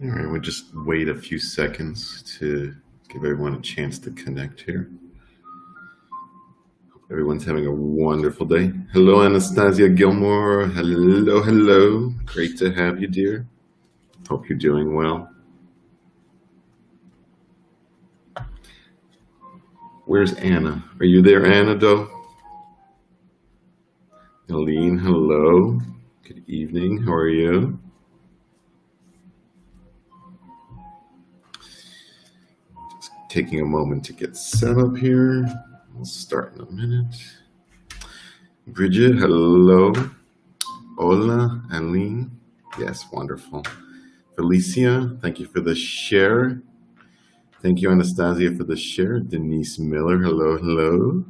All right, we'll just wait a few seconds to give everyone a chance to connect here. Hope everyone's having a wonderful day. Hello, Anastasia Gilmore. Hello, hello. Great to have you, dear. Hope you're doing well. Where's Anna? Are you there, Anna, though? Aline, hello. Good evening. How are you? Just taking a moment to get set up here. We'll start in a minute. Bridget, hello. Hola, Aline. Yes, wonderful. Felicia, thank you for the share. Thank you, Anastasia, for the share. Denise Miller, hello, hello.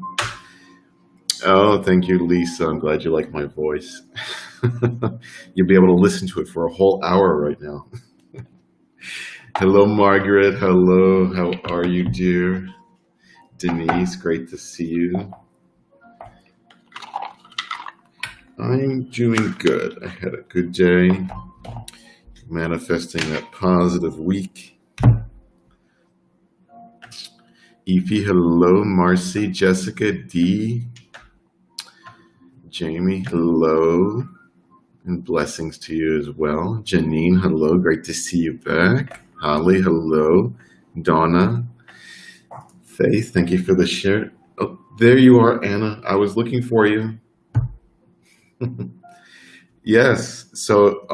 Oh, thank you, Lisa. I'm glad you like my voice. You'll be able to listen to it for a whole hour right now. Hello, Margaret. Hello. How are you, dear? Denise, great to see you. I'm doing good. I had a good day. Manifesting that positive week. Ify, hello. Marcy, Jessica, D. Jamie, hello. And blessings to you as well. Janine, hello. Great to see you back. Holly, hello. Donna. Faith, thank you for the share. Oh, there you are, Anna. I was looking for you. Yes. So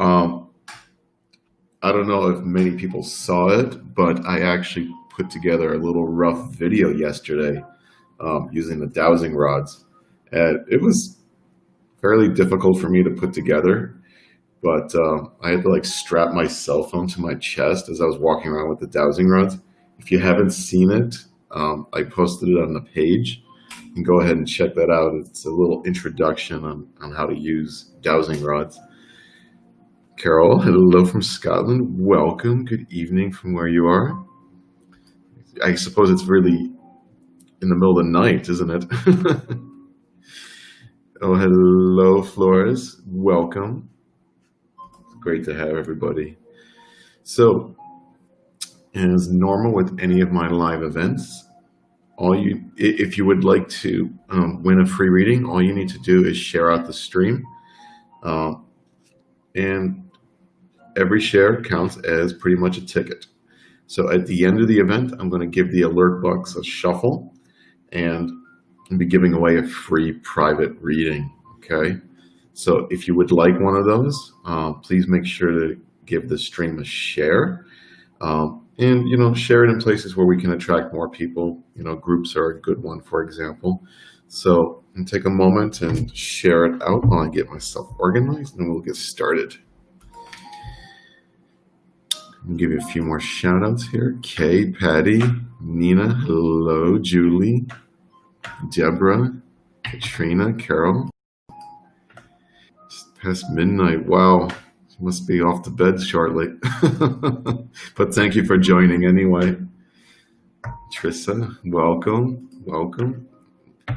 I don't know if many people saw it, but I actually put together a little rough video yesterday using the dowsing rods. And it was fairly difficult for me to put together, but I had to like strap my cell phone to my chest as I was walking around with the dowsing rods. If you haven't seen it, I posted it on the page. You can go ahead and check that out. It's a little introduction on how to use dowsing rods. Carol, hello from Scotland. Welcome. Good evening from where you are. I suppose it's really in the middle of the night, isn't it? Oh, hello, Flores. Welcome. It's great to have everybody. So, as normal with any of my live events, if you would like to win a free reading, all you need to do is share out the stream. And every share counts as pretty much a ticket. So at the end of the event, I'm going to give the alert box a shuffle and be giving away a free private reading. Okay, so if you would like one of those, please make sure to give the stream a share, and share it in places where we can attract more people. Groups are a good one, for example. So take a moment and share it out while I get myself organized, and we'll get started. I'll give you a few more shout outs here. Kay, Patty, Nina, hello, Julie, Deborah, Katrina, Carol. Just past midnight. Wow. You must be off to bed shortly. But thank you for joining anyway. Trissa, welcome. Welcome.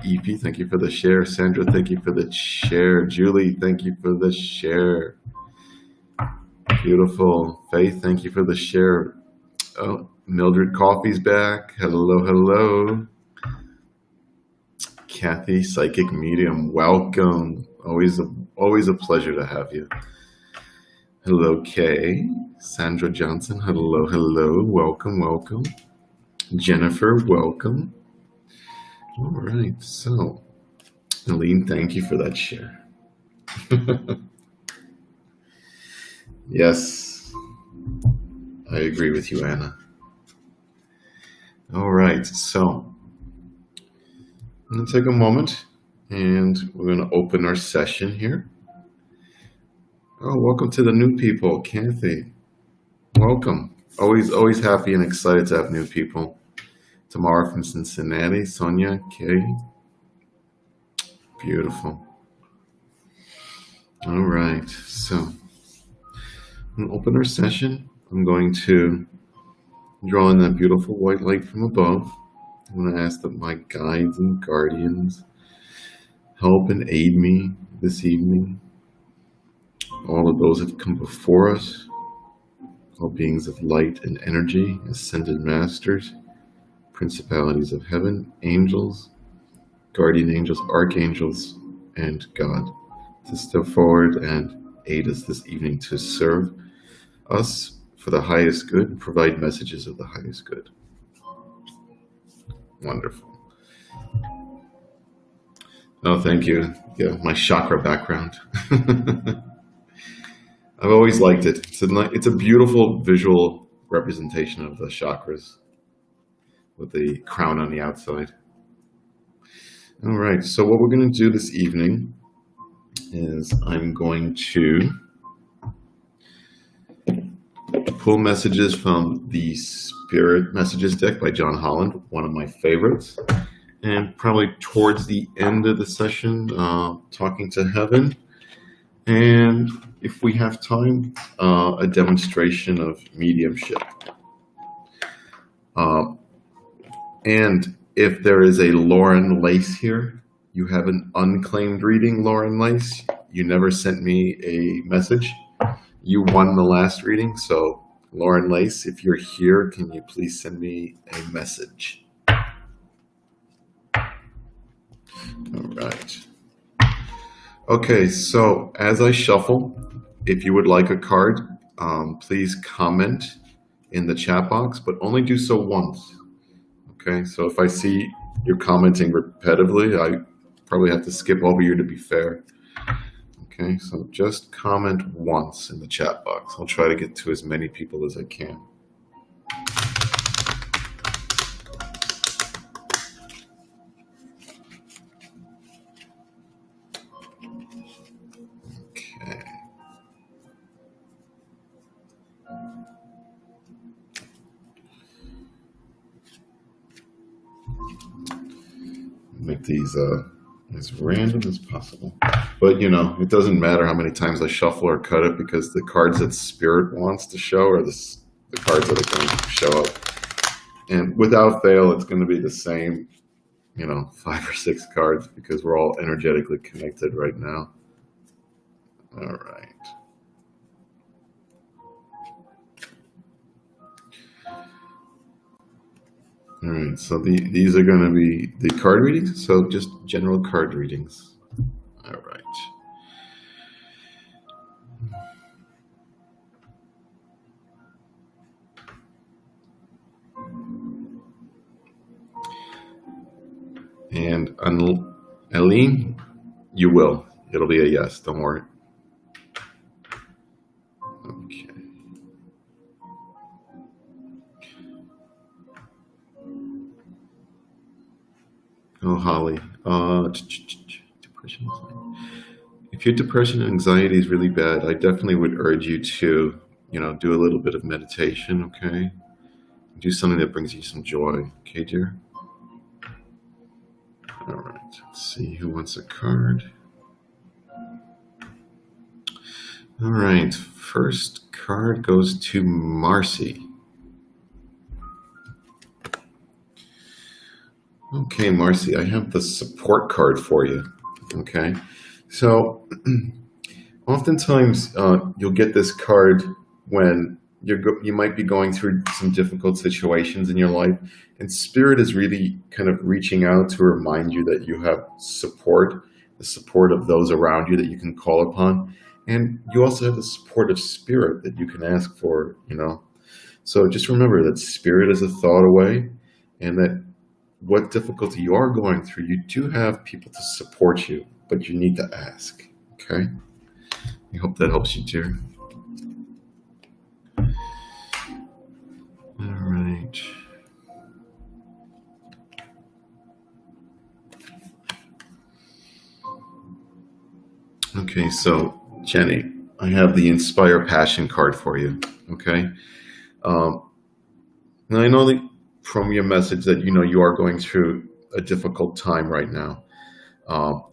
Evie, thank you for the share. Sandra, thank you for the share. Julie, thank you for the share. Beautiful. Faith, thank you for the share. Oh, Mildred Coffee's back. Hello, hello. Kathy, psychic medium, welcome. Always a pleasure to have you. Hello, Kay. Sandra Johnson, hello, hello. Welcome, welcome. Jennifer, welcome. All right, so Aline, thank you for that share. Yes, I agree with you, Anna. All right, so I'm going to take a moment and we're going to open our session here. Oh, welcome to the new people, Kathy. Welcome. Always happy and excited to have new people. Tamara from Cincinnati, Sonia, Kay. Beautiful. All right, so I'm going to open our session. I'm going to draw in that beautiful white light from above. I'm going to ask that my guides and guardians help and aid me this evening. All of those that have come before us, all beings of light and energy, ascended masters, principalities of heaven, angels, guardian angels, archangels, and God, to step forward and aid us this evening to serve us for the highest good and provide messages of the highest good. Wonderful. Oh, thank you. Yeah, my chakra background. I've always liked it. It's a beautiful visual representation of the chakras with the crown on the outside. All right, so what we're going to do this evening is I'm going to pull messages from the Spirit Messages deck by John Holland, one of my favorites. And probably towards the end of the session, talking to heaven. And if we have time, a demonstration of mediumship. And if there is a Lauren Lace here, you have an unclaimed reading, Lauren Lace. You never sent me a message. You won the last reading. So Lauren Lace, if you're here, can you please send me a message? All right. Okay, so as I shuffle, if you would like a card, please comment in the chat box, but only do so once. Okay, so if I see you're commenting repetitively, I probably have to skip over you to be fair. Okay, so just comment once in the chat box. I'll try to get to as many people as I can. Make these as random as possible, but you know, it doesn't matter how many times I shuffle or cut it, because the cards that Spirit wants to show are the cards that are going to show up, and without fail it's going to be the same, you know, 5 or 6 cards, because we're all energetically connected right now. All right. All right, so these are going to be the card readings, so just general card readings. All right. And Eileen, you will. It'll be a yes, don't worry. Okay. Oh, Holly. Depression. If your depression and anxiety is really bad, I definitely would urge you to, you know, do a little bit of meditation, okay? Do something that brings you some joy, okay, dear? All right, let's see who wants a card. All right, first card goes to Marcy. Okay, Marcy, I have the support card for you, okay? So oftentimes you'll get this card when you might be going through some difficult situations in your life, and Spirit is really kind of reaching out to remind you that you have support, the support of those around you that you can call upon, and you also have the support of Spirit that you can ask for, you know. So just remember that Spirit is a thought away, and that what difficulty you are going through, you do have people to support you, but you need to ask, okay? I hope that helps you, dear. All right. Okay, so Jenny, I have the Inspire Passion card for you, okay? Now I know that from your message that, you know, you are going through a difficult time right now.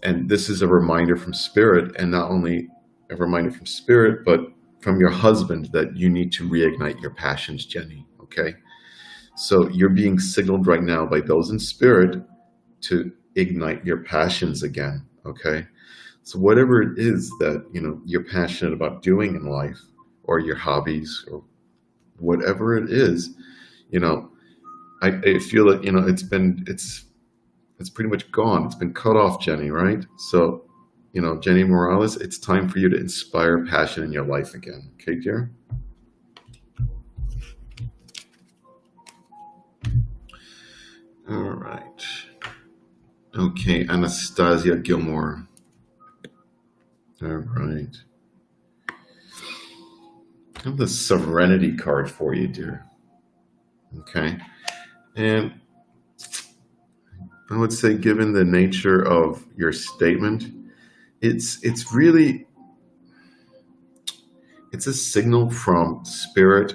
And this is a reminder from Spirit, and not only a reminder from Spirit, but from your husband, that you need to reignite your passions, Jenny, okay? So you're being signaled right now by those in Spirit to ignite your passions again, okay? So whatever it is that, you know, you're passionate about doing in life, or your hobbies, or whatever it is, you know, I feel that, you know, it's pretty much gone. It's been cut off, Jenny, right? So, you know, Jenny Morales, it's time for you to inspire passion in your life again. Okay, dear? All right. Okay, Anastasia Gilmore. All right. I have the Serenity card for you, dear. Okay. And I would say, given the nature of your statement, it's really, it's a signal from spirit,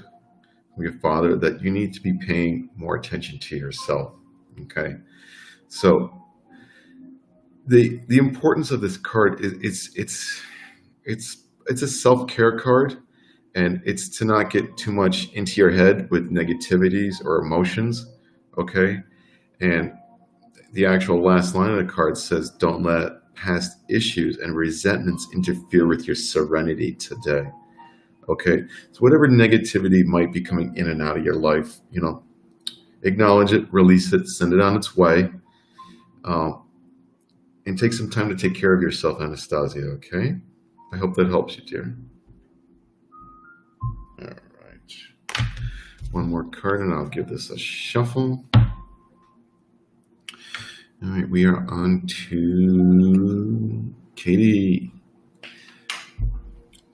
from your father, that you need to be paying more attention to yourself. Okay. So the importance of this card is it's a self-care card, and it's to not get too much into your head with negativities or emotions. Okay. And the actual last line of the card says, don't let past issues and resentments interfere with your serenity today. Okay. So whatever negativity might be coming in and out of your life, you know, acknowledge it, release it, send it on its way. And take some time to take care of yourself, Anastasia, okay? I hope that helps you, dear. All right. One more card, and I'll give this a shuffle. All right, we are on to Katie.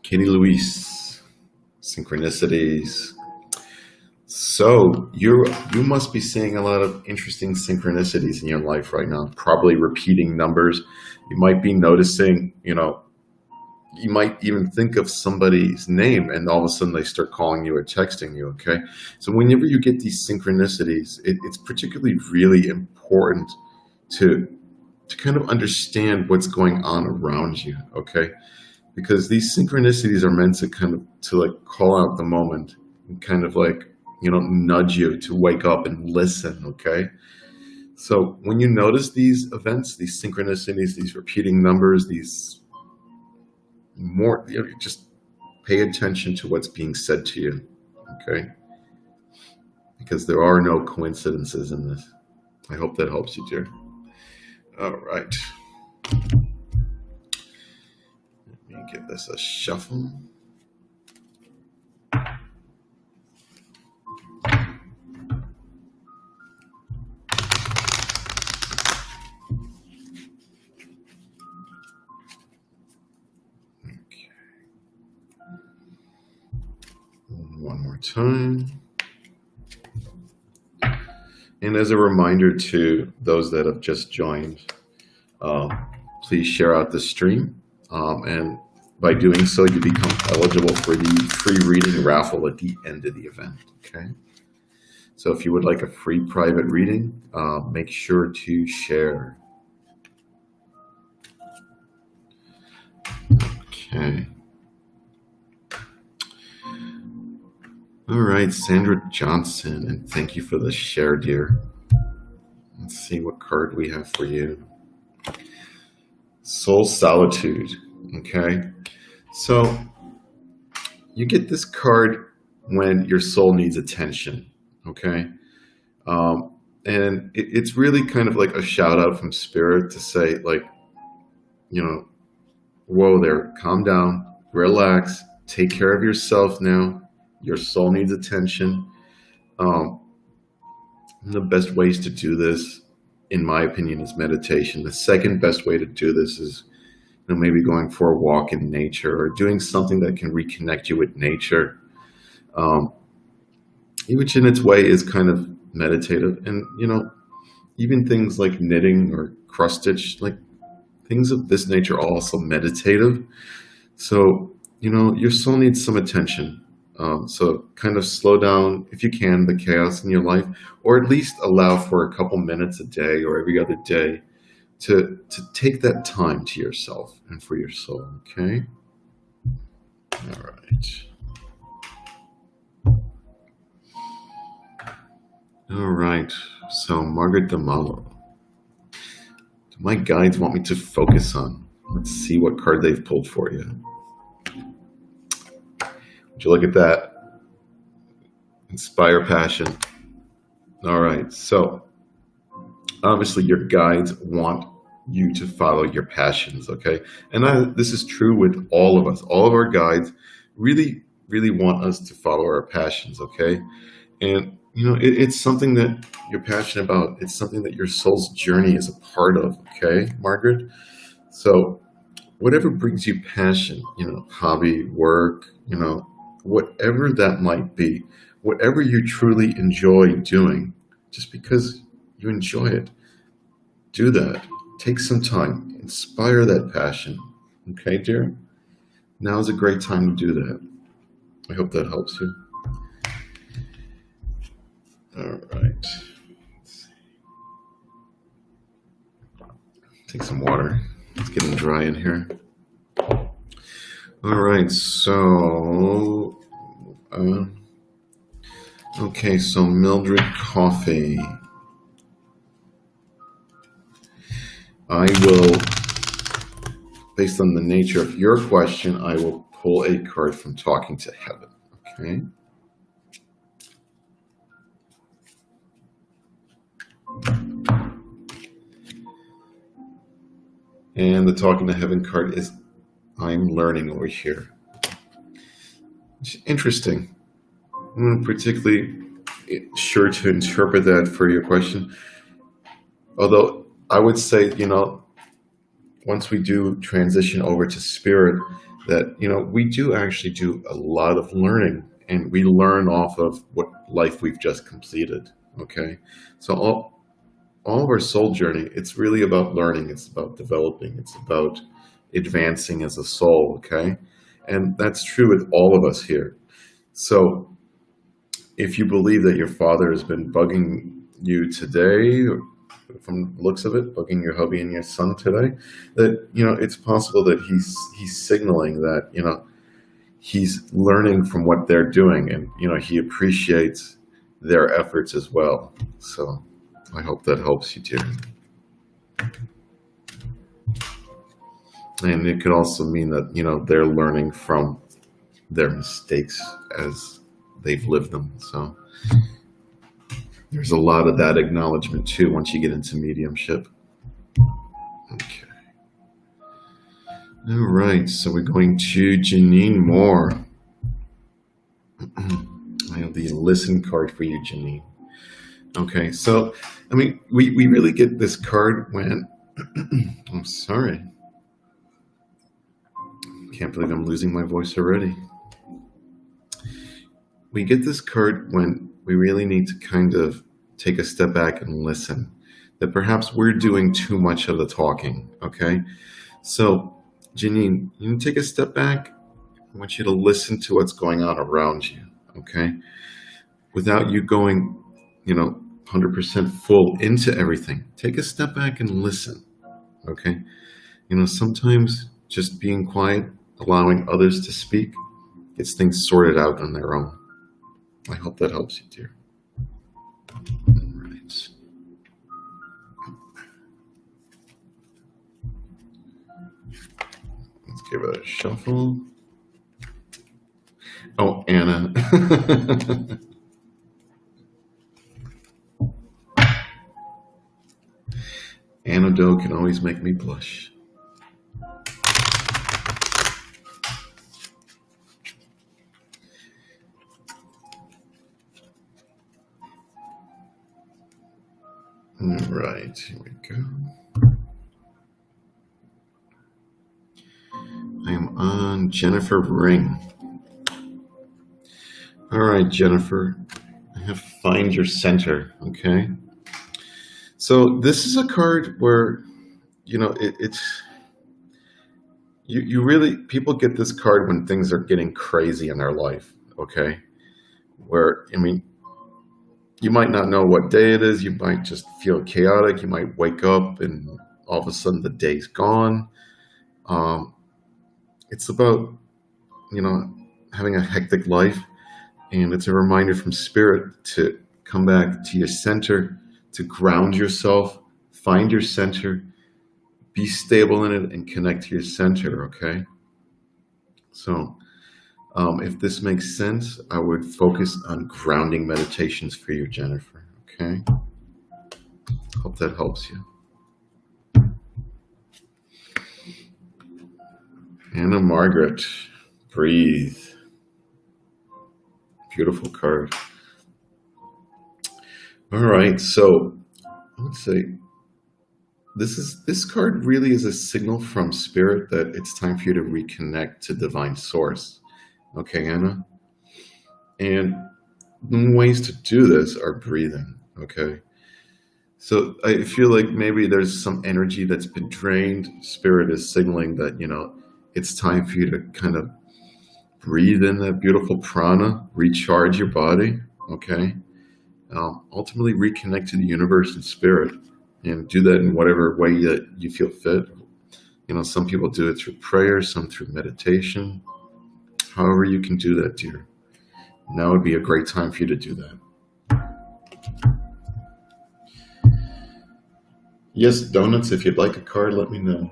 Katie Louise, synchronicities. So you must be seeing a lot of interesting synchronicities in your life right now, probably repeating numbers. You might be noticing, you know, you might even think of somebody's name and all of a sudden they start calling you or texting you, okay? So whenever you get these synchronicities, it's particularly really important to kind of understand what's going on around you, okay? Because these synchronicities are meant to kind of, to like call out the moment and kind of like, you know, nudge you to wake up and listen, okay? So when you notice these events, these synchronicities, these repeating numbers, these more, you know, just pay attention to what's being said to you, okay? Because there are no coincidences in this. I hope that helps you, dear. All right. Let me give this a shuffle. One more time. And as a reminder to those that have just joined, please share out the stream. And by doing so, you become eligible for the free reading raffle at the end of the event. Okay. So if you would like a free private reading, make sure to share. Okay. All right, Sandra Johnson, and thank you for the share, dear. Let's see what card we have for you. Soul Solitude, okay? So you get this card when your soul needs attention, okay? And it's really kind of like a shout out from spirit to say, like, you know, whoa there, calm down, relax, take care of yourself now. Your soul needs attention. The best ways to do this, in my opinion, is meditation. The second best way to do this is, you know, maybe going for a walk in nature or doing something that can reconnect you with nature, which in its way is kind of meditative. And, you know, even things like knitting or cross stitch, like things of this nature are also meditative. So, you know, your soul needs some attention. So kind of slow down, if you can, the chaos in your life, or at least allow for a couple minutes a day or every other day to take that time to yourself and for your soul, okay? All right. All right, so Margaret DeMallo. Do my guides want me to focus on? Let's see what card they've pulled for you. Would you look at that? Inspire passion. All right. So obviously your guides want you to follow your passions, okay? And this is true with all of us. All of our guides really, really want us to follow our passions, okay? And, it's something that you're passionate about. It's something that your soul's journey is a part of, okay, Margaret? So whatever brings you passion, hobby, work, whatever that might be, whatever you truly enjoy doing, just because you enjoy it, do that. Take some time. Inspire that passion. Okay, dear? Now is a great time to do that. I hope that helps you. All right. Take some water. It's getting dry in here. All right, so... okay, so Mildred Coffee. I will, based on the nature of your question, I will pull a card from Talking to Heaven, okay? And the Talking to Heaven card is I'm learning over here. It's interesting. I'm not particularly sure to interpret that for your question. Although I would say, once we do transition over to spirit, that, we do actually do a lot of learning, and we learn off of what life we've just completed, okay? So all of our soul journey, it's really about learning, it's about developing, it's about advancing as a soul, okay? And that's true with all of us here. So if you believe that your father has been bugging you today, from the looks of it, bugging your hubby and your son today, that, it's possible that he's signaling that, he's learning from what they're doing, and, he appreciates their efforts as well. So I hope that helps you, dear. And it could also mean that, they're learning from their mistakes as they've lived them. So there's a lot of that acknowledgement too once you get into mediumship. Okay. All right, so we're going to Janine Moore. I have the listen card for you, Janine. Okay, so, we really get this card when... I'm sorry. Can't believe I'm losing my voice already. We get this card when we really need to kind of take a step back and listen. That perhaps we're doing too much of the talking, okay? So, Janine, you take a step back. I want you to listen to what's going on around you, okay? Without you going, 100% full into everything. Take a step back and listen, okay? Sometimes just being quiet, allowing others to speak, gets things sorted out on their own. I hope that helps you, dear. All right. Let's give it a shuffle. Oh, Anna. Anna Doe can always make me blush. All right, here we go. I am on Jennifer Ring. All right, Jennifer, I have Find Your Center, okay? So this is a card where, it's, you really, people get this card when things are getting crazy in their life, okay? Where, you might not know what day it is. You might just feel chaotic. You might wake up and all of a sudden the day's gone. It's about, having a hectic life. And it's a reminder from Spirit to come back to your center, to ground yourself, find your center, be stable in it, and connect to your center, okay? So If this makes sense, I would focus on grounding meditations for you, Jennifer. Okay? Hope that helps you. Anna Margaret, breathe. Beautiful card. All right, so let's say this card really is a signal from spirit that it's time for you to reconnect to divine source. Okay, Anna? And the ways to do this are breathing, okay? So I feel like maybe there's some energy that's been drained. Spirit is signaling that, it's time for you to kind of breathe in that beautiful prana, recharge your body, okay? Ultimately reconnect to the universe and spirit, and do that in whatever way that you feel fit. Some people do it through prayer, some through meditation. However you can do that, dear. Now would be a great time for you to do that. Yes, Donuts, if you'd like a card, let me know.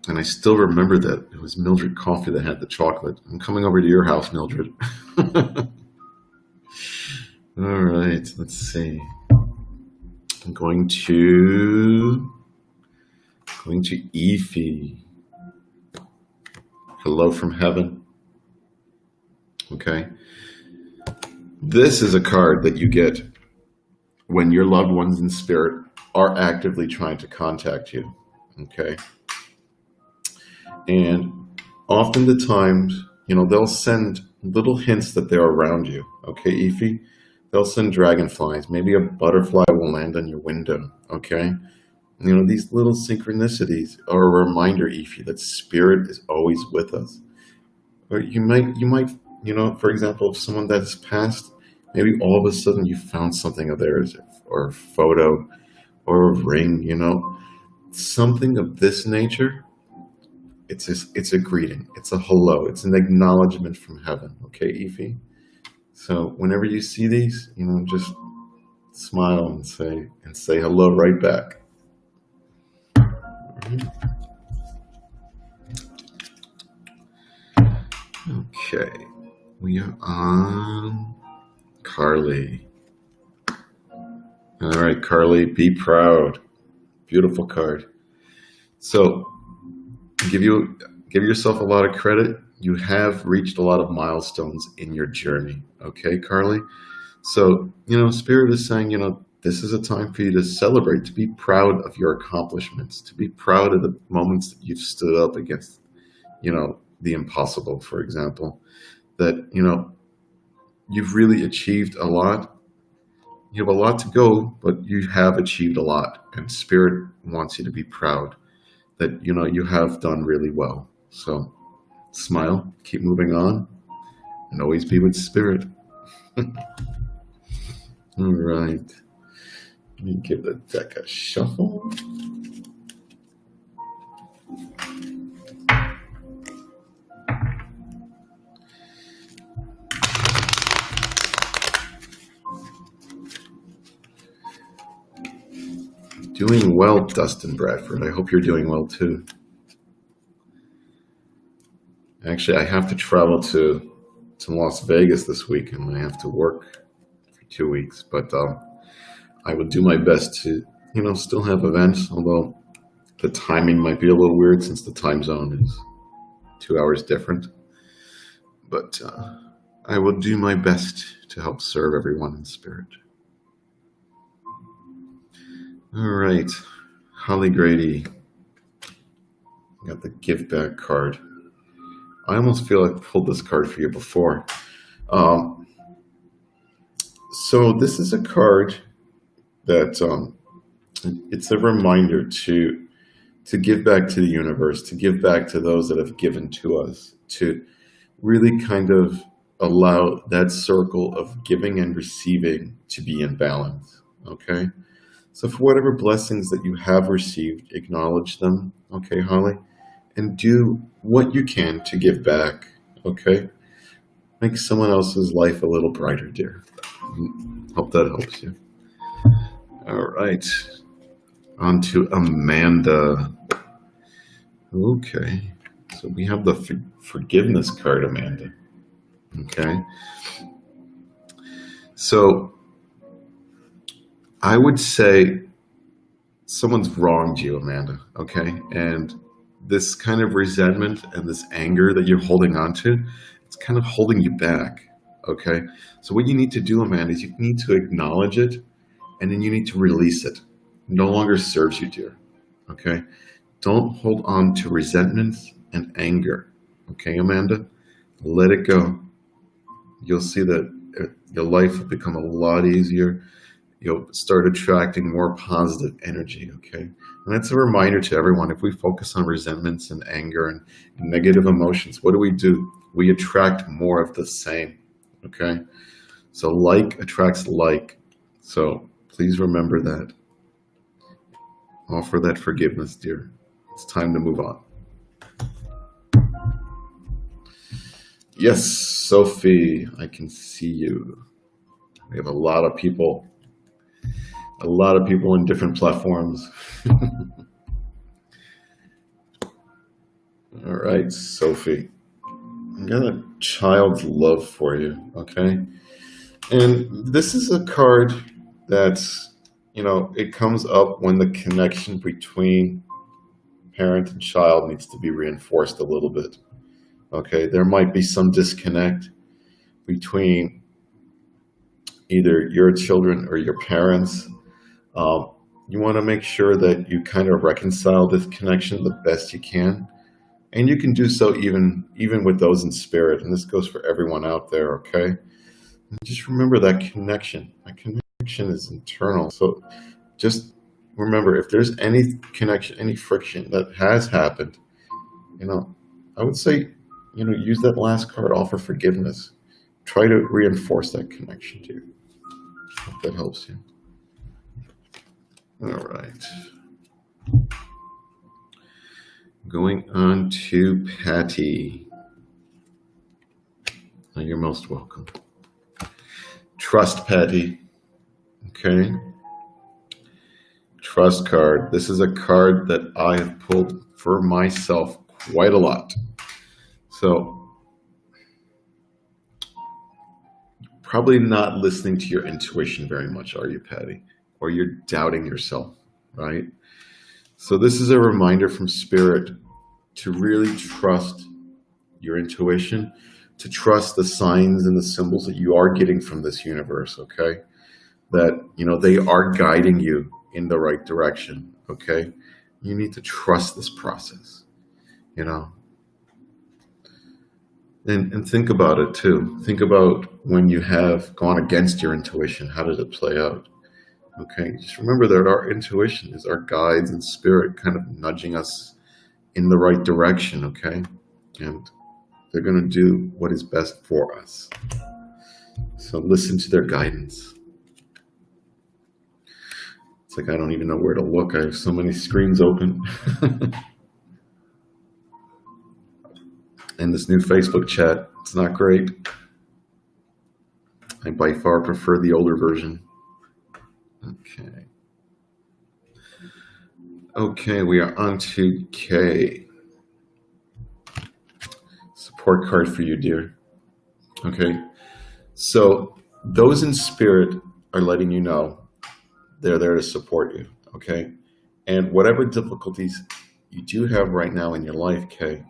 And I still remember that it was Mildred Coffee that had the chocolate. I'm coming over to your house, Mildred. All right, let's see. I'm going to Efi. Hello from heaven. Okay. This is a card that you get when your loved ones in spirit are actively trying to contact you. Okay. And often the times, they'll send little hints that they're around you. Okay, Efi? They'll send dragonflies. Maybe a butterfly will land on your window. Okay? These little synchronicities are a reminder, Efi, that spirit is always with us. Or you might, for example, if someone that's passed, maybe all of a sudden you found something of theirs, or a photo, or a ring, something of this nature. It's a greeting. It's a hello. It's an acknowledgement from heaven. Okay, Efi? So whenever you see these, just smile and say hello right back. Okay, we are on Carly. All right, Carly, be proud. Beautiful card. So give yourself a lot of credit. You have reached a lot of milestones in your journey. Okay, Carly? So, Spirit is saying, this is a time for you to celebrate, to be proud of your accomplishments, to be proud of the moments that you've stood up against, the impossible, for example, that, you've really achieved a lot. You have a lot to go, but you have achieved a lot. And Spirit wants you to be proud that, you have done really well. So smile, keep moving on, and always be with Spirit. All right. Let me give the deck a shuffle. Doing well, Dustin Bradford. I hope you're doing well too. Actually, I have to travel to Las Vegas this week, and I have to work for 2 weeks. But I will do my best to, still have events, although the timing might be a little weird since the time zone is 2 hours different. But I will do my best to help serve everyone in spirit. All right, Holly Grady. Got the give back card. I almost feel like I pulled this card for you before. So this is a card that it's a reminder to give back to the universe, to give back to those that have given to us, to really kind of allow that circle of giving and receiving to be in balance. Okay. So for whatever blessings that you have received, acknowledge them, okay, Holly? And do what you can to give back, okay? Make someone else's life a little brighter, dear. Hope that helps you. All right. On to Amanda. Okay. So we have the forgiveness card, Amanda. Okay. So I would say someone's wronged you, Amanda. Okay. And this kind of resentment and this anger that you're holding on to, it's kind of holding you back. Okay. So what you need to do, Amanda, is you need to acknowledge it and then you need to release it. It no longer serves you, dear. Okay. Don't hold on to resentment and anger. Okay, Amanda? Let it go. You'll see that your life will become a lot easier. You'll start attracting more positive energy, okay? And that's a reminder to everyone. If we focus on resentments and anger and negative emotions, what do? We attract more of the same, okay? So like attracts like. So please remember that. Offer that forgiveness, dear. It's time to move on. Yes, Sophie, I can see you. We have a lot of people in different platforms. All right, Sophie. I got a child's love for you, okay? And this is a card that's, it comes up when the connection between parent and child needs to be reinforced a little bit. Okay, there might be some disconnect between either your children or your parents. You want to make sure that you kind of reconcile this connection the best you can. And you can do so even with those in spirit. And this goes for everyone out there, okay? And just remember that connection. That connection is internal. So just remember, if there's any connection, any friction that has happened, I would say, use that last card, offer forgiveness. Try to reinforce that connection to you. Hope that helps you. All right. Going on to Patty. You're most welcome. Trust, Patty. Okay. Trust card. This is a card that I have pulled for myself quite a lot. So, probably not listening to your intuition very much, are you, Patty? Or you're doubting yourself, right? So this is a reminder from Spirit to really trust your intuition, to trust the signs and the symbols that you are getting from this universe, okay? That, they are guiding you in the right direction, okay? You need to trust this process, And think about it too. Think about when you have gone against your intuition. How did it play out? Okay, just remember that our intuition is our guides and spirit kind of nudging us in the right direction, okay? And they're going to do what is best for us. So listen to their guidance. It's like I don't even know where to look. I have so many screens open. And this new Facebook chat, it's not great. I by far prefer the older version. Okay, we are on to K. Support card for you, dear. Okay, so those in spirit are letting you know they're there to support you, okay? And whatever difficulties you do have right now in your life, Kay,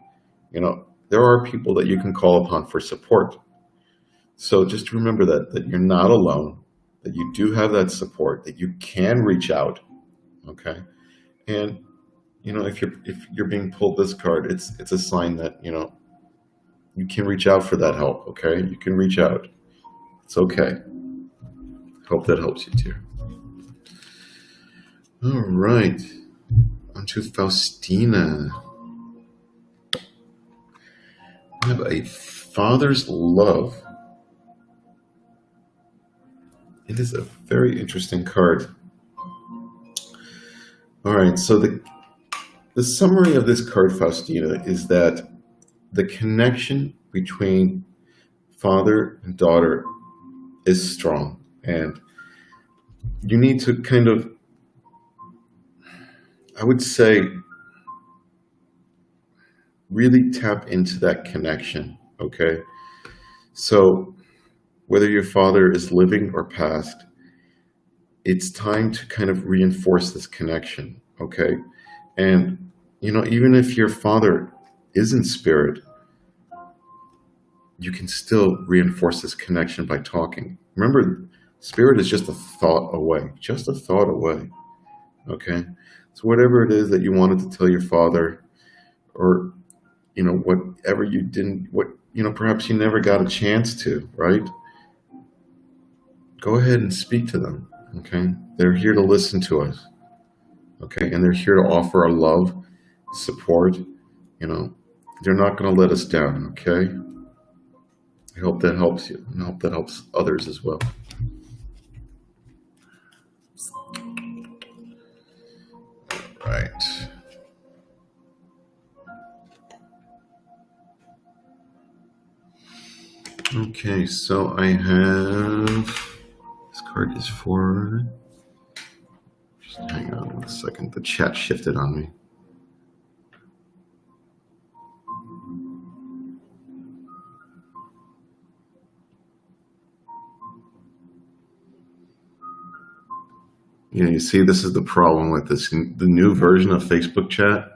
there are people that you can call upon for support. So just remember that you're not alone, that you do have that support, that you can reach out, okay? And, if you're being pulled this card, it's a sign that, you can reach out for that help, okay? You can reach out. It's okay. Hope that helps you, dear. All right. On to Faustina. I have a father's love. It is a very interesting card. All right, so the summary of this card, Faustina, is that the connection between father and daughter is strong, and you need to kind of, I would say, really tap into that connection, okay? So whether your father is living or passed, it's time to kind of reinforce this connection, okay? And, even if your father is in spirit, you can still reinforce this connection by talking. Remember, spirit is just a thought away, okay? So whatever it is that you wanted to tell your father, or, whatever you didn't, perhaps you never got a chance to, right? Go ahead and speak to them, okay? They're here to listen to us, okay? And they're here to offer our love, support, they're not going to let us down, okay? I hope that helps you, and I hope that helps others as well. All right. Okay, so I have, this card is for, just hang on 1 second, the chat shifted on me. You see, this is the problem with this, the new version of Facebook chat.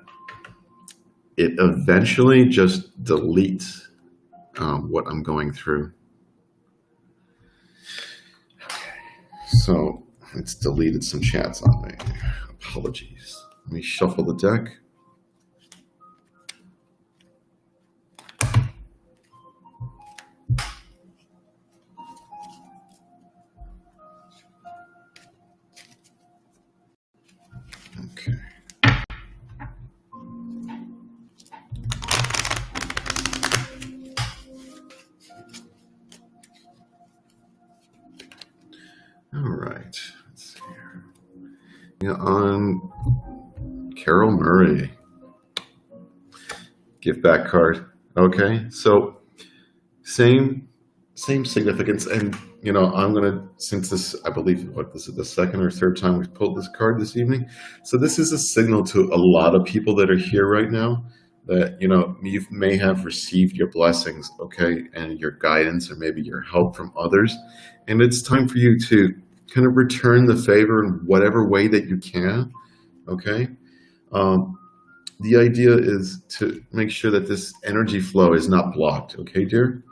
It eventually just deletes what I'm going through. Okay, so it's deleted some chats on me. Apologies. Let me shuffle the deck. Okay. All right. Let's see here. On Carol Murray. Give back card. Okay. So same significance. And, I'm going to, since this, I believe, this is the second or third time we've pulled this card this evening. So this is a signal to a lot of people that are here right now that, you may have received your blessings, okay, and your guidance or maybe your help from others. And it's time for you to kind of return the favor in whatever way that you can, okay? The idea is to make sure that this energy flow is not blocked, okay, dear?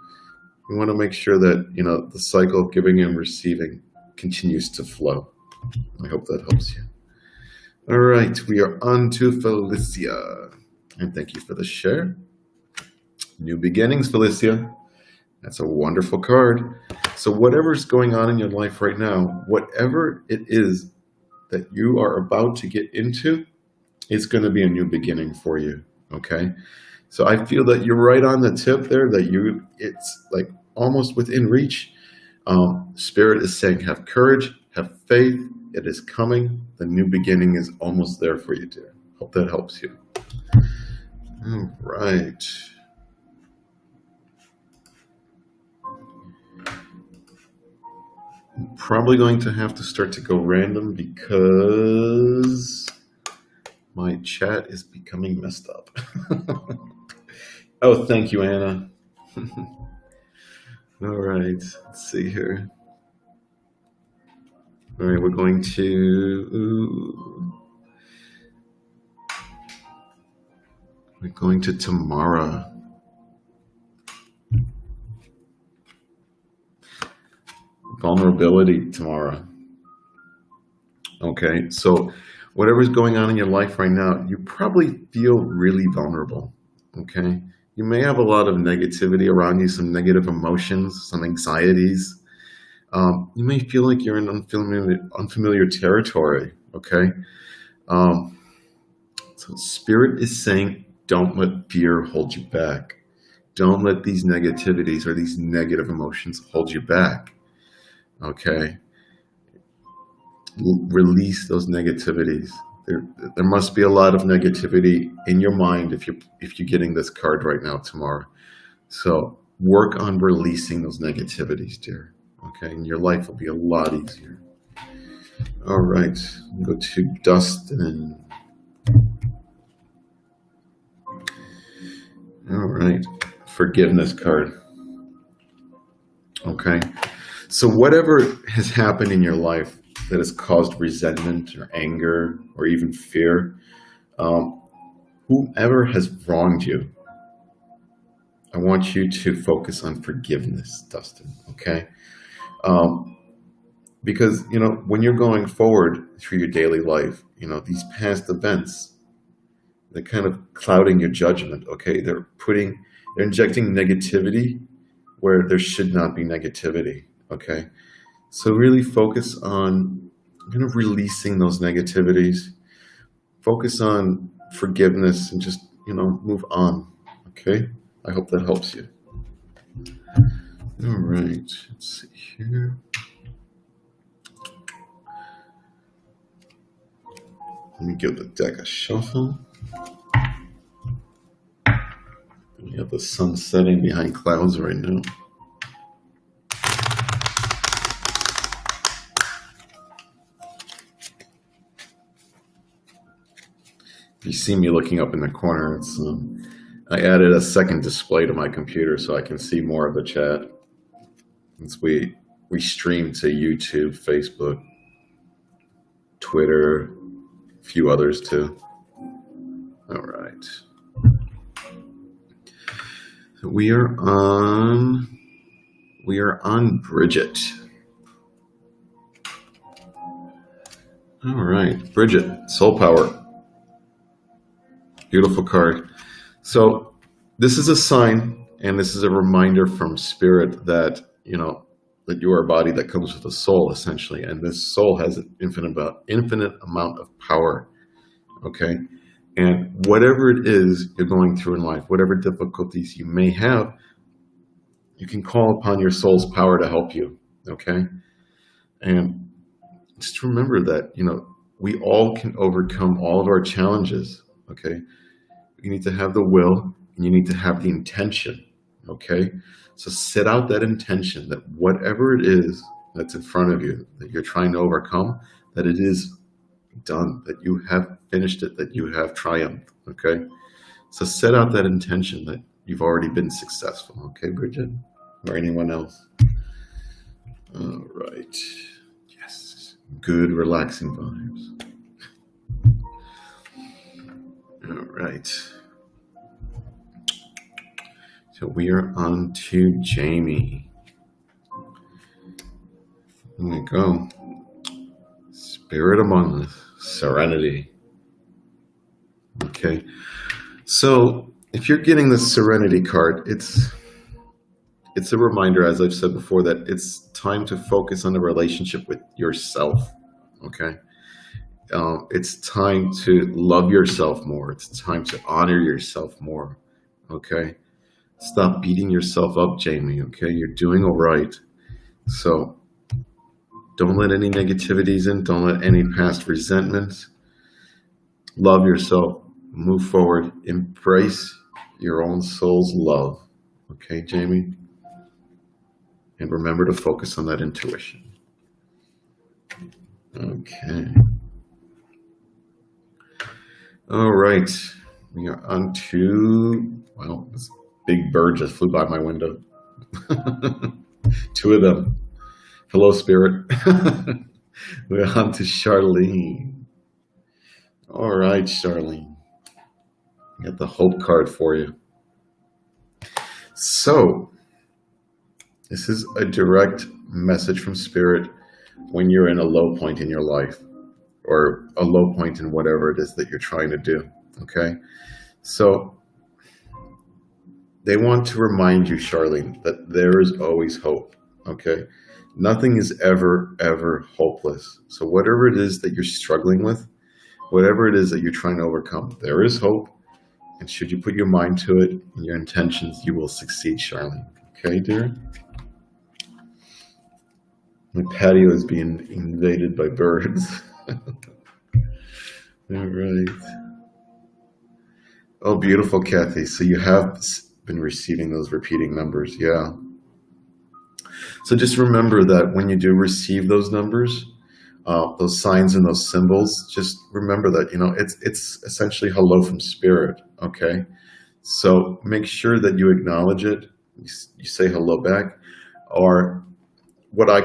We want to make sure that, the cycle of giving and receiving continues to flow. I hope that helps you. All right, we are on to Felicia. And thank you for the share. New beginnings, Felicia. That's a wonderful card. So whatever's going on in your life right now, whatever it is that you are about to get into, it's going to be a new beginning for you, okay? So I feel that you're right on the tip there, that it's like almost within reach. Spirit is saying, have courage, have faith. It is coming. The new beginning is almost there for you, dear. Hope that helps you. All right. I'm probably going to have to start to go random because my chat is becoming messed up. Oh, thank you, Anna. All right, let's see here. All right, we're going to Tamara. Vulnerability, Tamara. Okay, so whatever's going on in your life right now, you probably feel really vulnerable, okay? You may have a lot of negativity around you, some negative emotions, some anxieties. You may feel like you're in unfamiliar territory, okay? So Spirit is saying, don't let fear hold you back. Don't let these negativities or these negative emotions hold you back, okay? Release those negativities. There must be a lot of negativity in your mind if you're getting this card right now, Tamara. So work on releasing those negativities, dear. Okay, and your life will be a lot easier. All right, go to Dustin. right. Forgiveness card. Okay. So whatever has happened in your life that has caused resentment or anger or even fear, whomever has wronged you, I want you to focus on forgiveness, Dustin. Okay. Because, when you're going forward through your daily life, these past events, they're kind of clouding your judgment. Okay. They're injecting negativity where there should not be negativity. Okay. So really focus on kind of releasing those negativities, focus on forgiveness, and just, move on. Okay. I hope that helps you. All right. Let's see here. Let me give the deck a shuffle. We have the sun setting behind clouds right now. If you see me looking up in the corner, it's I added a second display to my computer so I can see more of the chat. Since we stream to YouTube, Facebook, Twitter, a few others too. All right. So we are on Bridget. All right, Bridget, soul power. Beautiful card. So this is a sign, and this is a reminder from Spirit that, that you are a body that comes with a soul, essentially. And this soul has an infinite amount of power, okay? And whatever it is you're going through in life, whatever difficulties you may have, you can call upon your soul's power to help you, okay? And just remember that, we all can overcome all of our challenges, okay? You need to have the will, and you need to have the intention, okay? So set out that intention that whatever it is that's in front of you that you're trying to overcome, that it is done, that you have finished it, that you have triumphed, okay? So set out that intention that you've already been successful, okay, Bridget? Or anyone else? All right. Yes. Good, relaxing vibes. All right. So we are on to Jamie. There we go. Spirit among us. Serenity. Okay. So if you're getting the Serenity card, it's a reminder, as I've said before, that it's time to focus on the relationship with yourself. Okay. It's time to love yourself more. It's time to honor yourself more. Okay. Stop beating yourself up, Jamie. Okay. You're doing all right. So don't let any negativities in. Don't let any past resentments. Love yourself. Move forward. Embrace your own soul's love. Okay, Jamie? And remember to focus on that intuition. Okay. All right. We are on to, well, this big bird just flew by my window. Two of them. Hello, Spirit. We're on to Charlene. All right, Charlene. Got the hope card for you. So, this is a direct message from Spirit when you're in a low point in your life, or a low point in whatever it is that you're trying to do, okay? So, they want to remind you, Charlene, that there is always hope, okay? Nothing is ever, ever hopeless. So whatever it is that you're struggling with, whatever it is that you're trying to overcome, there is hope. And should you put your mind to it and your intentions, you will succeed, Charlene. Okay, dear? My patio is being invaded by birds. All right. Oh, beautiful, Kathy. So you have been receiving those repeating numbers. Yeah. So just remember that when you do receive those numbers, those signs and those symbols, just remember that, it's essentially hello from Spirit, okay? So make sure that you acknowledge it. You say hello back. Or what I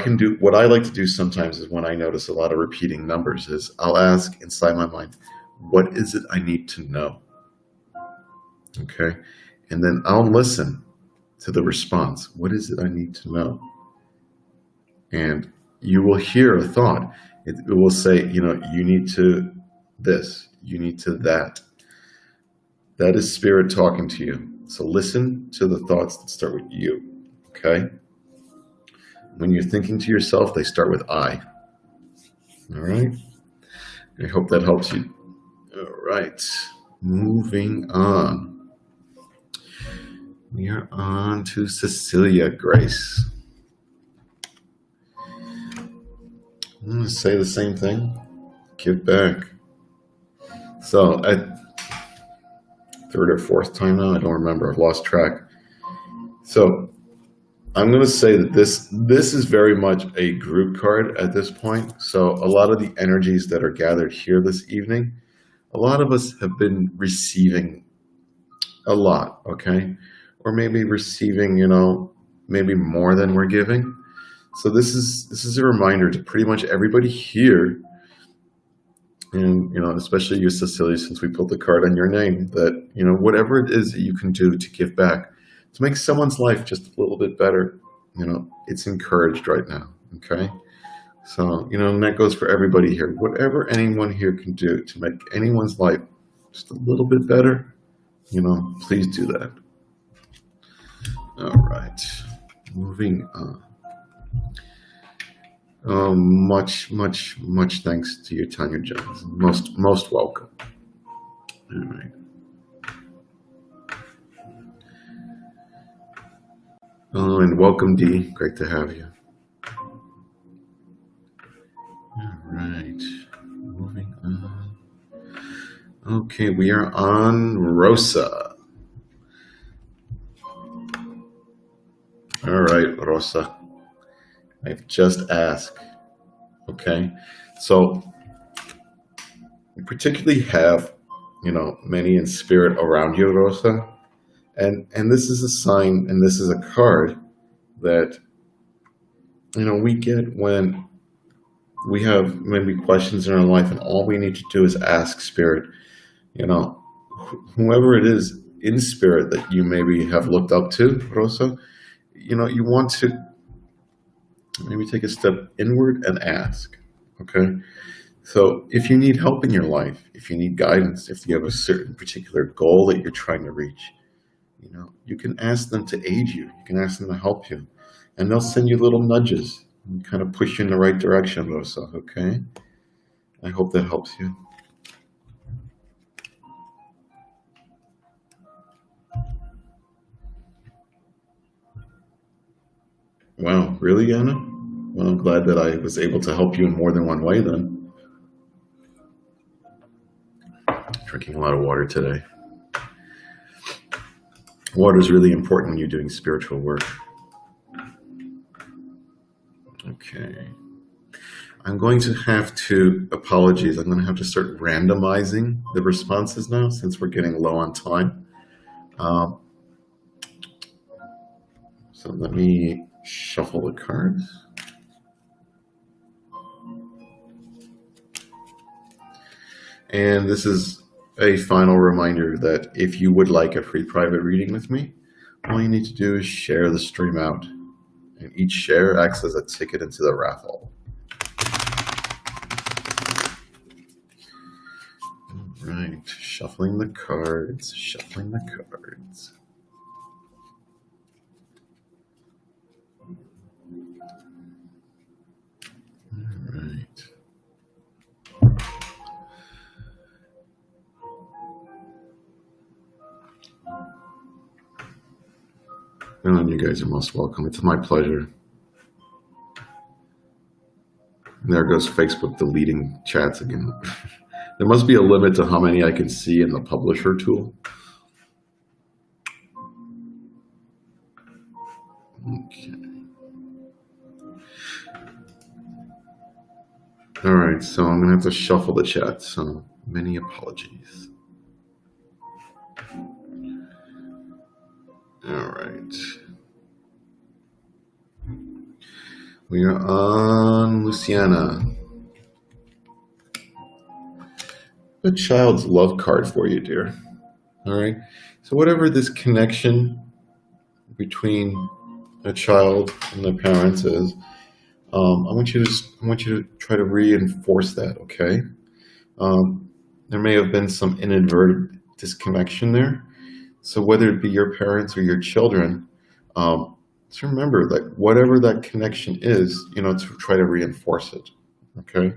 like to do sometimes is when I notice a lot of repeating numbers is I'll ask inside my mind, what is it I need to know? Okay. And then I'll listen to the response. What is it I need to know? And you will hear a thought. It will say, you need to this, you need to that. That is spirit talking to you. So listen to the thoughts that start with you. Okay. When you're thinking to yourself, they start with I. All right. I hope that helps you. All right. Moving on. We are on to Cecilia Grace. I'm going to say the same thing. Give back. So, third or fourth time now, I don't remember. I've lost track. So, I'm going to say that this is very much a group card at this point. So, a lot of the energies that are gathered here this evening, a lot of us have been receiving a lot, okay? Or maybe receiving, maybe more than we're giving. So this is a reminder to pretty much everybody here, and especially you, Cecilia, since we pulled the card on your name, that whatever it is that you can do to give back, to make someone's life just a little bit better, it's encouraged right now. Okay, so and that goes for everybody here. Whatever anyone here can do to make anyone's life just a little bit better, please do that. All right, moving on. Much thanks to you, Tanya Jones. Most welcome. All right. Oh, and welcome, Dee. Great to have you. All right. Moving on. Okay, we are on Rosa. All right, Rosa. I've just asked. Okay, so you particularly have, many in spirit around you, Rosa, and this is a sign, and this is a card that, we get when we have maybe questions in our life, and all we need to do is ask spirit, whoever it is in spirit that you maybe have looked up to, Rosa, you want to maybe take a step inward and ask, okay? So if you need help in your life, if you need guidance, if you have a certain particular goal that you're trying to reach, you can ask them to aid you. You can ask them to help you. And they'll send you little nudges and kind of push you in the right direction, Rosa, okay? I hope that helps you. Wow, really, Anna? Well, I'm glad that I was able to help you in more than one way then. Drinking a lot of water today. Water is really important when you're doing spiritual work. Okay. I'm going to have to, apologies, I'm going to have to start randomizing the responses now since we're getting low on time. So let me shuffle the cards. And this is a final reminder that if you would like a free private reading with me, all you need to do is share the stream out. And each share acts as a ticket into the raffle. All right, shuffling the cards, shuffling the cards. All right. And you guys are most welcome. It's my pleasure. And there goes Facebook deleting chats again. There must be a limit to how many I can see in the publisher tool. Okay. All right, so I'm going to have to shuffle the chat, so many apologies. All right. We are on Luciana. A child's love card for you, dear. All right. So whatever this connection between a child and their parents is, I want you to try to reinforce that. Okay. There may have been some inadvertent disconnection there. So whether it be your parents or your children, just remember that whatever that connection is, to try to reinforce it. Okay.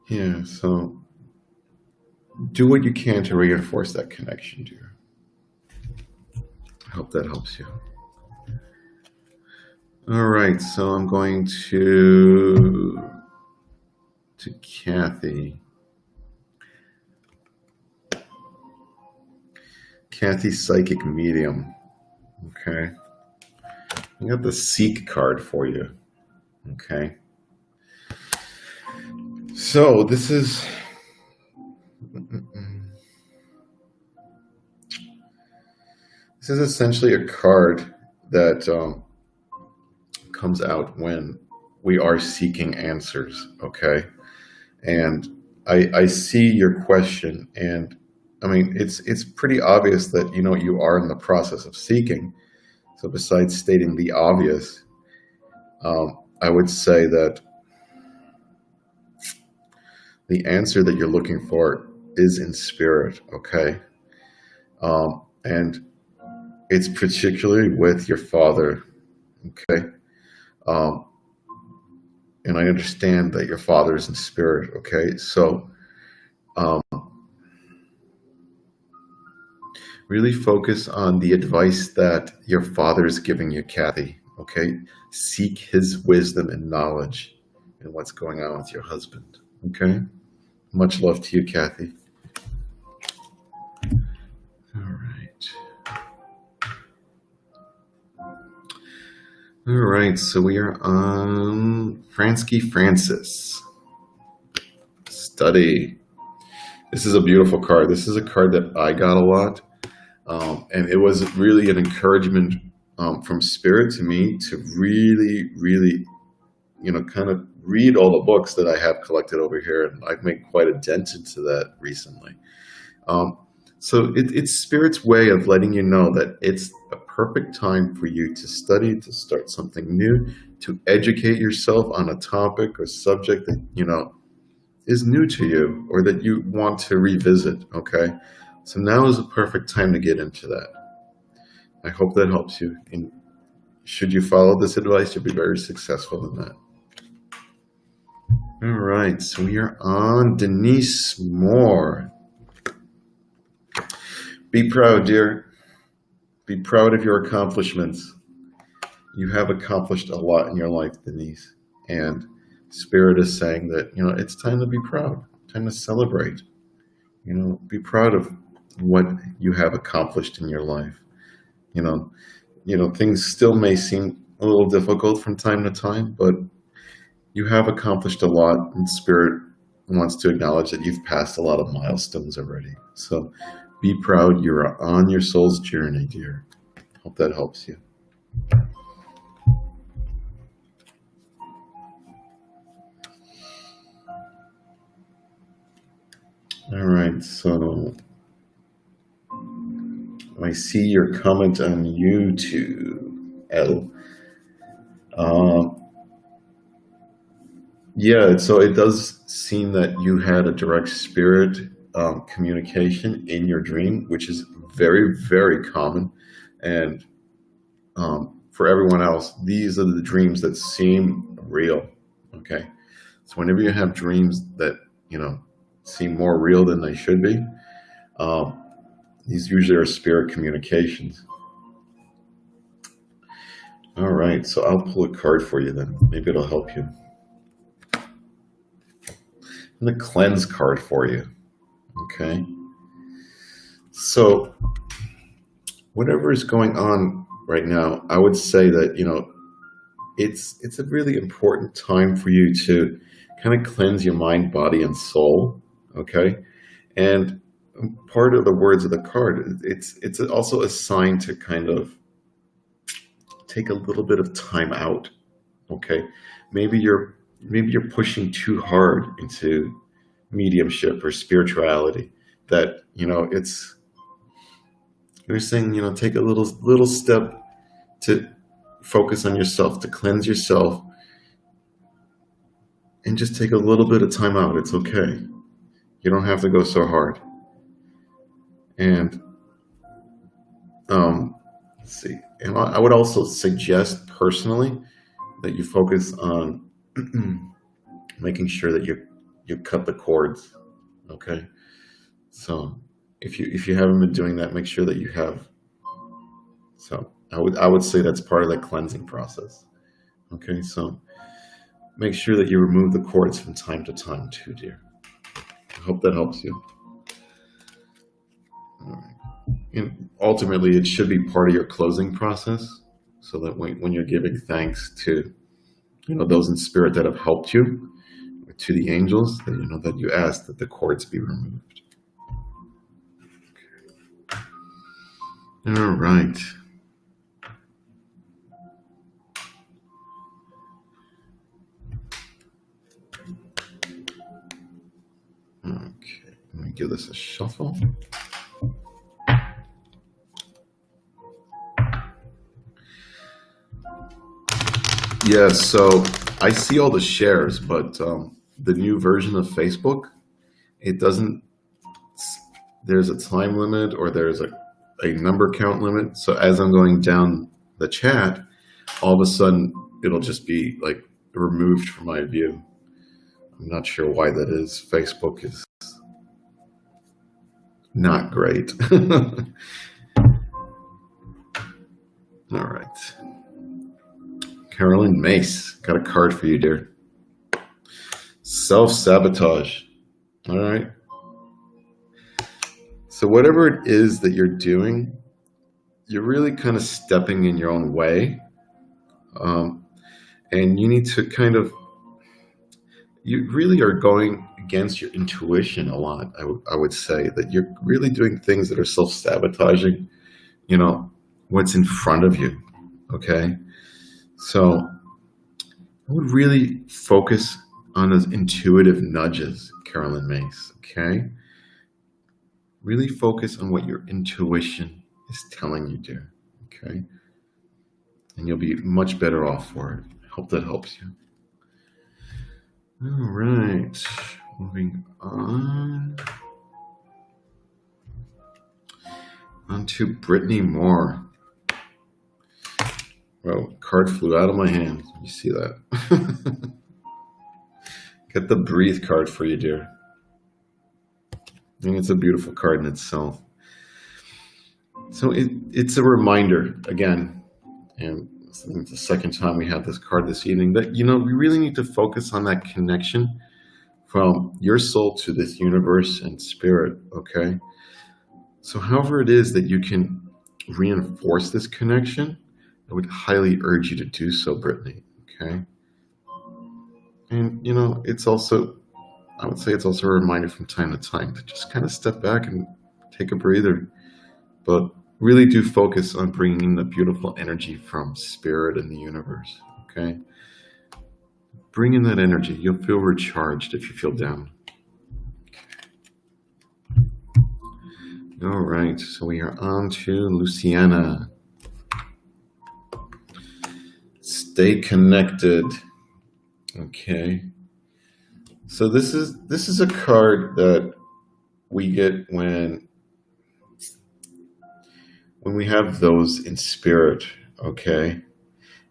Yeah. So do what you can to reinforce that connection, dear. I hope that helps you. All right. So I'm going to Kathy. Kathy, psychic medium. Okay. I got the Seek card for you. Okay. So this is essentially a card that comes out when we are seeking answers. Okay. And I see your question, and I mean, it's pretty obvious that, you are in the process of seeking. So besides stating the obvious, I would say that the answer that you're looking for is in spirit, okay? And it's particularly with your father, okay? And I understand that your father is in spirit, okay? So really focus on the advice that your father is giving you, Kathy, okay? Seek his wisdom and knowledge in what's going on with your husband, okay? Much love to you, Kathy. All right. All right, so we are on Fransky Francis. Study. This is a beautiful card. This is a card that I got a lot. And it was really an encouragement from Spirit to me to really, really, kind of read all the books that I have collected over here. And I've made quite a dent into that recently. So it's Spirit's way of letting you know that it's a perfect time for you to study, to start something new, to educate yourself on a topic or subject that, is new to you or that you want to revisit, okay? So now is a perfect time to get into that. I hope that helps you. And should you follow this advice, you'll be very successful in that. All right, so we are on Denise Moore. Be proud, dear. Be proud of your accomplishments. You have accomplished a lot in your life, Denise. And Spirit is saying that, it's time to be proud, time to celebrate. Be proud of what you have accomplished in your life. Things still may seem a little difficult from time to time, but you have accomplished a lot, and Spirit wants to acknowledge that you've passed a lot of milestones already. So be proud. You're on your soul's journey, dear. Hope that helps you. All right, so I see your comment on YouTube, L. Yeah, so it does seem that you had a direct spirit communication in your dream, which is very, very common. And for everyone else, these are the dreams that seem real, okay? So whenever you have dreams that, seem more real than they should be, these usually are spirit communications. All right, so I'll pull a card for you then. Maybe it'll help you. And the cleanse card for you. Okay. So whatever is going on right now, I would say that, it's a really important time for you to kind of cleanse your mind, body, and soul. Okay. And part of the words of the card, it's also a sign to kind of take a little bit of time out. Okay, maybe you're pushing too hard into mediumship or spirituality. That it's you're saying take a little step to focus on yourself, to cleanse yourself, and just take a little bit of time out. It's okay. You don't have to go so hard. And let's see. And I would also suggest personally that you focus on making sure that you cut the cords. Okay. So if you haven't been doing that, make sure that you have. So I would say that's part of that cleansing process. Okay. So make sure that you remove the cords from time to time too, dear. I hope that helps you. All right. And ultimately, it should be part of your closing process, so that when you're giving thanks to those in spirit that have helped you, or to the angels, that that you ask that the cords be removed. Okay. All right. Okay. Let me give this a shuffle. Yes, so I see all the shares, but the new version of Facebook, it doesn't, there's a time limit, or there's a number count limit. So as I'm going down the chat, all of a sudden it'll just be like removed from my view. I'm not sure why that is. Facebook is not great. All right. Carolyn Mace, got a card for you, dear. Self-sabotage. All right. So whatever it is that you're doing, you're really kind of stepping in your own way. And you need to you really are going against your intuition a lot. I would say that you're really doing things that are self-sabotaging, what's in front of you. Okay. So I would really focus on those intuitive nudges, Carolyn Mace, okay? Really focus on what your intuition is telling you, dear, okay? And you'll be much better off for it. I hope that helps you. All right, moving on. On to Brittany Moore. Well, card flew out of my hand. You see that? Get the breathe card for you, dear. I think it's a beautiful card in itself. So it's a reminder, again, and it's the second time we have this card this evening, that, we really need to focus on that connection from your soul to this universe and spirit, okay? So however it is that you can reinforce this connection, I would highly urge you to do so, Brittany, okay? And, it's also, I would say it's also a reminder from time to time to just kind of step back and take a breather. But really do focus on bringing the beautiful energy from spirit and the universe, okay? Bring in that energy. You'll feel recharged if you feel down. All right, so we are on to Luciana. Stay connected. Okay. So this is a card that we get when we have those in spirit, okay?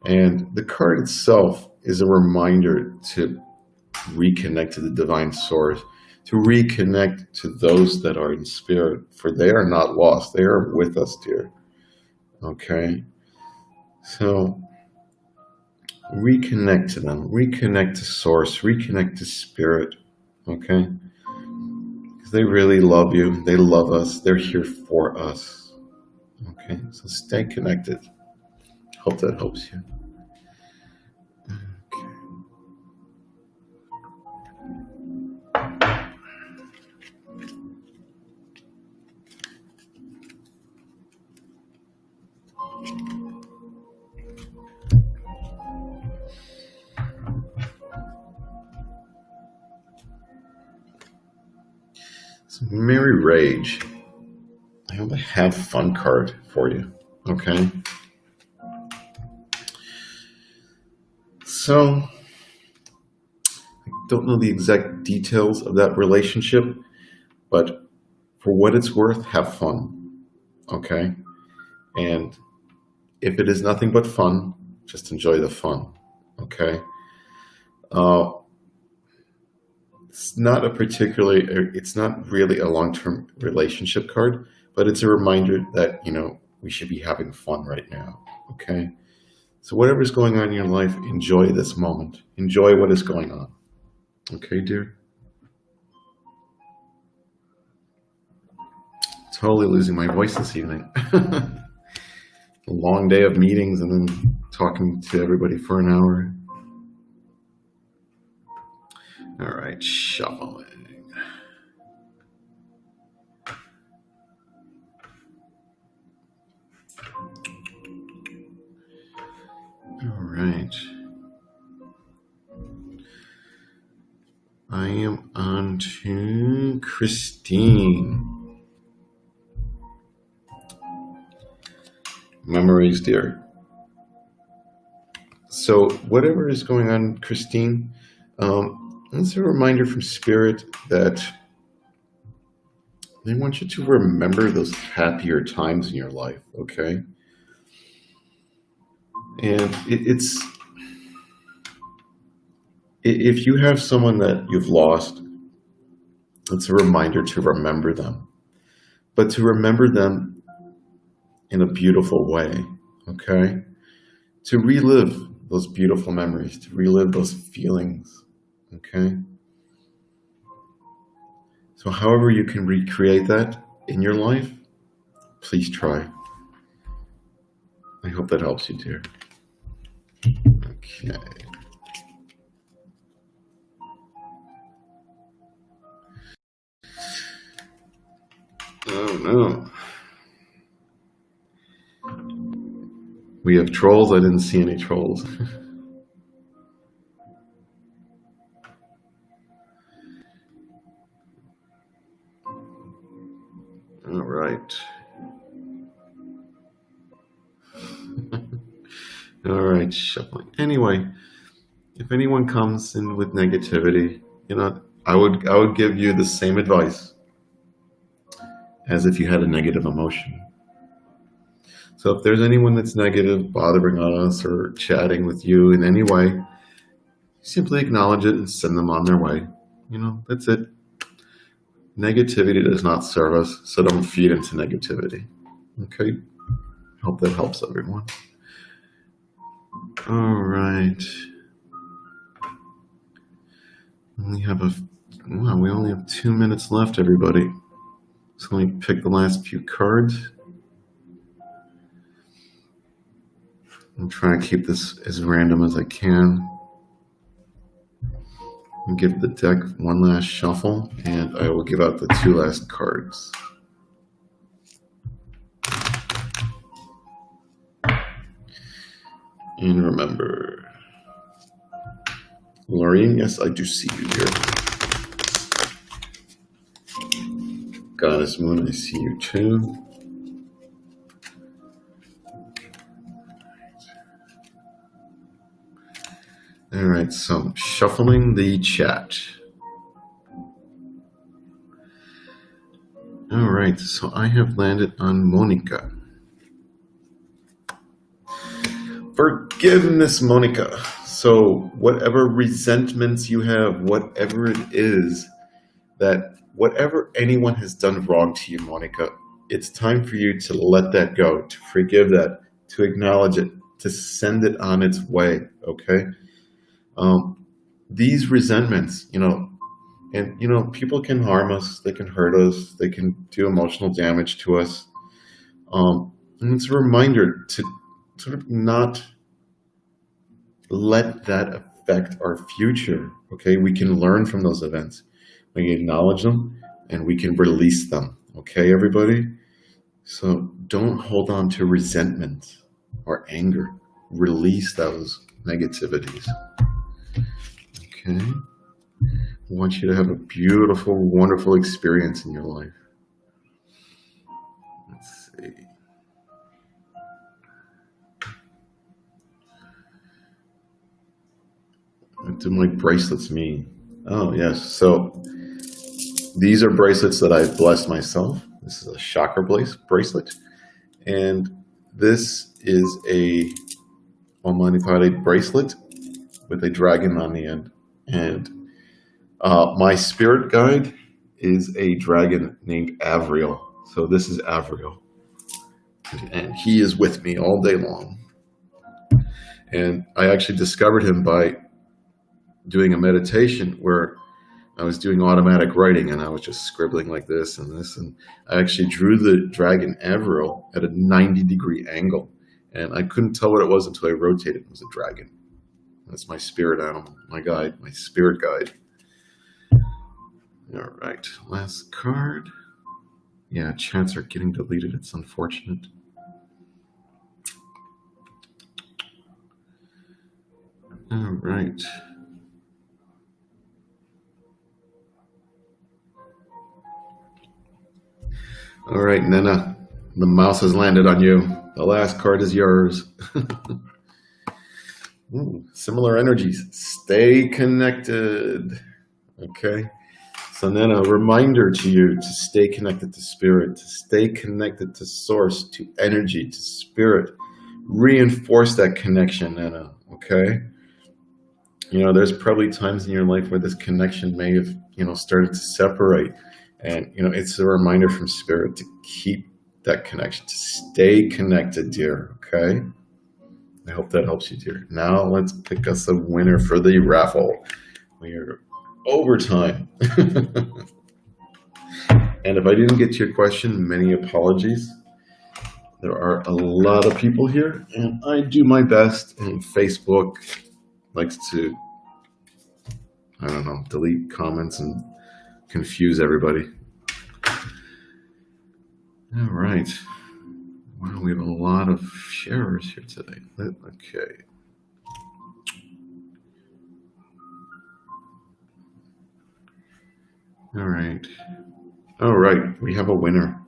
And the card itself is a reminder to reconnect to the divine source, to reconnect to those that are in spirit, for they are not lost. They are with us, dear. Okay? So reconnect to them, reconnect to source, reconnect to spirit, okay? Because they really love you. They love us. They're here for us. Okay, so stay connected. Hope that helps you. Okay. Merry Rage. I have a have fun card for you. Okay. So, I don't know the exact details of that relationship, but for what it's worth, have fun. Okay. And if it is nothing but fun, just enjoy the fun. Okay. It's not really a long-term relationship card, but it's a reminder that, we should be having fun right now. Okay. So whatever's going on in your life, enjoy this moment. Enjoy what is going on. Okay, dear? Totally losing my voice this evening. A long day of meetings and then talking to everybody for an hour. All right, shuffling. All right. I am on to Christine. Memories, dear. So whatever is going on, Christine, it's a reminder from Spirit that they want you to remember those happier times in your life, okay? And if you have someone that you've lost, it's a reminder to remember them, but to remember them in a beautiful way, okay? To relive those beautiful memories, to relive those feelings, okay? So however you can recreate that in your life, please try. I hope that helps you, dear. Okay. Oh no. We have trolls? I didn't see any trolls. All right. All right, shuffling. Anyway, if anyone comes in with negativity, I would give you the same advice as if you had a negative emotion. So if there's anyone that's negative, bothering us or chatting with you in any way, simply acknowledge it and send them on their way. That's it. Negativity does not serve us, so don't feed into negativity. Okay? Hope that helps everyone. All right. We only have 2 minutes left, everybody. So let me pick the last few cards. I'm trying to keep this as random as I can. I'll give the deck one last shuffle, and I will give out the 2 last cards. And remember, Lorraine, yes, I do see you here. Goddess Moon, I see you too. All right, so shuffling the chat. All right, so I have landed on Monica. Forgiveness, Monica. So whatever resentments you have, whatever it is, whatever anyone has done wrong to you, Monica, it's time for you to let that go, to forgive that, to acknowledge it, to send it on its way, okay? These resentments, people can harm us, they can hurt us, they can do emotional damage to us. And it's a reminder to sort of not let that affect our future, okay? We can learn from those events. We can acknowledge them and we can release them, okay, everybody? So don't hold on to resentment or anger. Release those negativities. Okay. I want you to have a beautiful, wonderful experience in your life. Let's see. What do my bracelets mean? Oh, yes. So these are bracelets that I've blessed myself. This is a chakra bracelet. And this is a Om Mani Padme bracelet with a dragon on the end. And my spirit guide is a dragon named Avriel. So this is Avriel. And he is with me all day long. And I actually discovered him by doing a meditation where I was doing automatic writing and I was just scribbling like this and this. And I actually drew the dragon Avriel at a 90-degree angle. And I couldn't tell what it was until I rotated. It was a dragon. That's my spirit animal, my guide, my spirit guide. All right, last card. Yeah, chants are getting deleted. It's unfortunate. All right. All right, Nena, the mouse has landed on you. The last card is yours. Ooh, similar energies. Stay connected. Okay. So then a reminder to you to stay connected to spirit, to stay connected to source, to energy, to spirit. Reinforce that connection, Nana. Okay. You know, there's probably times in your life where this connection may have, started to separate. And, it's a reminder from spirit to keep that connection, to stay connected, dear. Okay. I hope that helps you, dear. Now let's pick us a winner for the raffle. We're overtime. And if I didn't get to your question, many apologies. There are a lot of people here, and I do my best. And Facebook likes to, delete comments and confuse everybody. All right. Wow, we have a lot of sharers here today. Okay. All right. All right. We have a winner.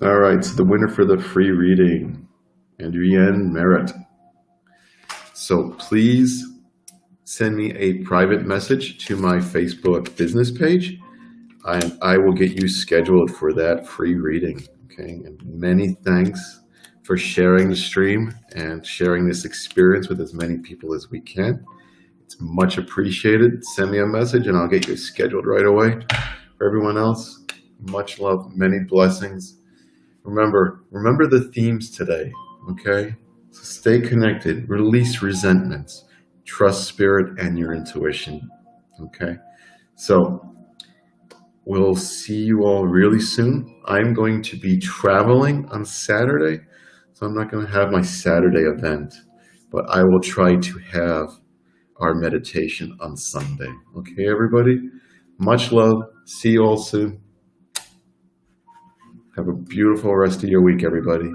All right. So the winner for the free reading, Adrienne Merritt. So please send me a private message to my Facebook business page. I will get you scheduled for that free reading. Okay. And many thanks for sharing the stream and sharing this experience with as many people as we can. It's much appreciated. Send me a message and I'll get you scheduled right away. For everyone else, much love, many blessings. Remember the themes today. Okay. So stay connected, release resentments. Trust spirit and your intuition. Okay. So we'll see you all really soon. I'm going to be traveling on Saturday, so I'm not going to have my Saturday event, but I will try to have our meditation on Sunday. Okay, everybody? Much love. See you all soon. Have a beautiful rest of your week, everybody.